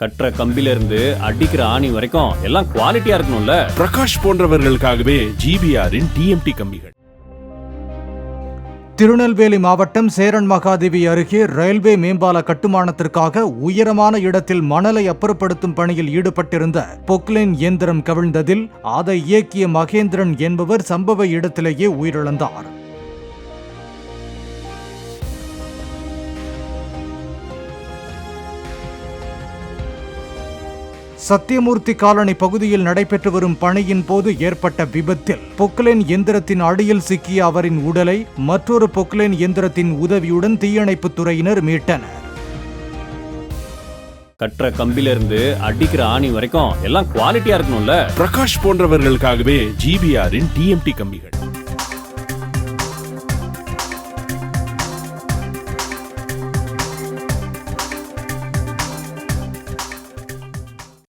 கட்டுற கம்பில இருந்து அடிக்கிற ஆணி வரைக்கும் எல்லாம் குவாலிட்டியா இருக்கணும்ல. பிரகாஷ் போன்றவர்களுக்காகவே ஜிபிஆரின் டிஎம்டி கம்பிகள். திருநெல்வேலி மாவட்டம் சேரன் மகாதேவி அருகே ரயில்வே மேம்பால கட்டுமானத்திற்காக உயரமான இடத்தில் மணலை அப்புறப்படுத்தும் பணியில் ஈடுபட்டிருந்த பொக்லைன் இயந்திரம் கவிழ்ந்ததில் அதை இயக்கிய மகேந்திரன் என்பவர் சம்பவ இடத்திலேயே உயிரிழந்தார். சத்தியமூர்த்தி காலனி பகுதியில் நடைபெற்று வரும் பணியின் போது ஏற்பட்ட விபத்தில் பொக்லைன் எந்திரத்தின் அடியில் சிக்கிய அவரின் உடலை மற்றொரு பொக்லைன் எந்திரத்தின் உதவியுடன் தீயணைப்புத் துறையினர் மீட்டனர். கட்டுற கம்பில இருந்து அடிக்கிற ஆணி வரைக்கும் எல்லாம் குவாலிட்டியா இருக்கணும்ல. பிரகாஷ் போன்றவர்களுக்காகவே ஜிபிஆரின் டிஎம்டி கம்பிகள்.